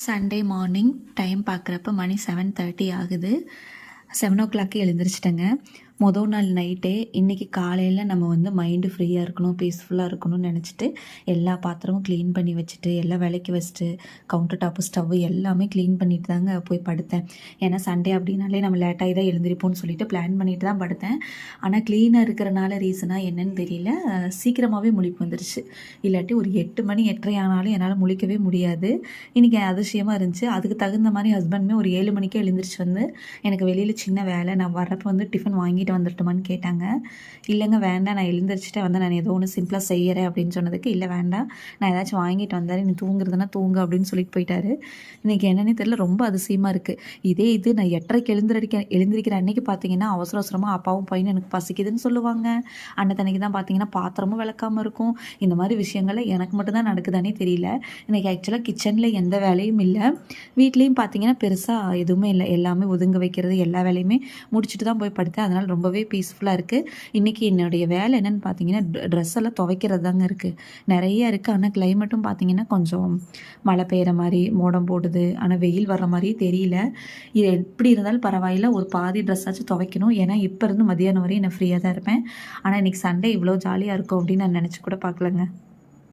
Sunday morning time பார்க்குறப்ப மணி 7:30 ஆகுது. 7:00 எழுந்திரிச்சிட்டேங்க. மொதல் நாள் நைட்டே இன்றைக்கி காலையில் நம்ம வந்து மைண்டு ஃப்ரீயாக இருக்கணும், பீஸ்ஃபுல்லாக இருக்கணும்னு நினச்சிட்டு எல்லா பாத்திரமும் க்ளீன் பண்ணி வச்சுட்டு எல்லாம் விளக்கி வச்சுட்டு கவுண்டர் டாப்பு ஸ்டவ்வு எல்லாமே க்ளீன் பண்ணிட்டு தாங்க போய் படுத்தேன். ஏன்னா சண்டே அப்படின்னாலே நம்ம லேட்டாகி தான் எழுந்திரிப்போம்னு சொல்லிட்டு பிளான் பண்ணிட்டு தான் படுத்தேன். ஆனால் க்ளீனாக இருக்கிறனால ரீசனாக என்னன்னு தெரியல, சீக்கிரமாகவே முழிப்பு வந்துருச்சு. இல்லாட்டி ஒரு 8 மணி 8:30 ஆனாலும் என்னால் முழிக்கவே முடியாது. இன்றைக்கி அதிசயமாக இருந்துச்சு. அதுக்கு தகுந்த மாதிரி ஹஸ்பண்டுமே ஒரு 7 மணிக்கே எழுந்திரிச்சு வந்து எனக்கு வெளியில் சின்ன வேலை, நான் வரப்போ வந்து டிஃபன் வாங்கிட்டு வந்துட்டுமான்னு கேட்டாங்க. இல்லைங்க வேண்டாம், நான் எழுந்திரிச்சிட்டே வந்து நான் ஏதோ ஒன்று சிம்பிளாக செய்கிறேன் அப்படின்னு சொன்னதுக்கு, இல்லை வேண்டாம் நான் ஏதாச்சும் வாங்கிட்டு வந்தாரு, நீ தூங்குறதுனா தூங்கு அப்படின்னு சொல்லிட்டு போயிட்டாரு. இன்றைக்கி என்னன்னே தெரியல, ரொம்ப அதிசயமாக இருக்குது. இது நான் 8:30 எழுந்திரிக்கிற அன்னைக்கு பார்த்தீங்கன்னா அவசர அவசரமாக அப்பாவும் பையனும் எனக்கு பசிக்குதுன்னு சொல்லுவாங்க. அன்னத்தன்னைக்கு தான் பார்த்தீங்கன்னா பாத்திரமும் விளக்காமல் இருக்கும். இந்த மாதிரி விஷயங்கள்ல எனக்கு மட்டும்தான் நடக்குதானே தெரியல. இன்றைக்கி ஆக்சுவலாக கிச்சனில் எந்த வேலையும் இல்லை, வீட்லேயும் பார்த்தீங்கன்னா பெருசாக எதுவுமே இல்லை. எல்லாமே ஒதுங்க வைக்கிறது எல்லா வேலையுமே முடிச்சுட்டு தான் போய் படுத்தேன். அதனால் ரொம்பவே பீஸ்ஃபுல்லாக இருக்குது. இன்றைக்கி என்னுடைய வேலை என்னென்னு பார்த்தீங்கன்னா ட்ரெஸ் எல்லாம் துவைக்கிறது தாங்க இருக்குது. நிறைய இருக்குது. ஆனால் கிளைமேட்டும் பார்த்தீங்கன்னா கொஞ்சம் மழை பெய்கிற மாதிரி மோடம் போடுது. ஆனால் வெயில் வர்ற மாதிரியே தெரியல. இது எப்படி இருந்தாலும் பரவாயில்ல, ஒரு பாதி ட்ரெஸ்ஸாச்சும் துவைக்கணும். ஏன்னா இப்போ இருந்து மதியானம் வரையும் நான் ஃப்ரீயாக தான் இருப்பேன். ஆனால் இன்றைக்கி சண்டே இவ்வளோ ஜாலியாக இருக்கும் அப்படின்னு நான் நினச்சி கூட பார்க்கலங்க.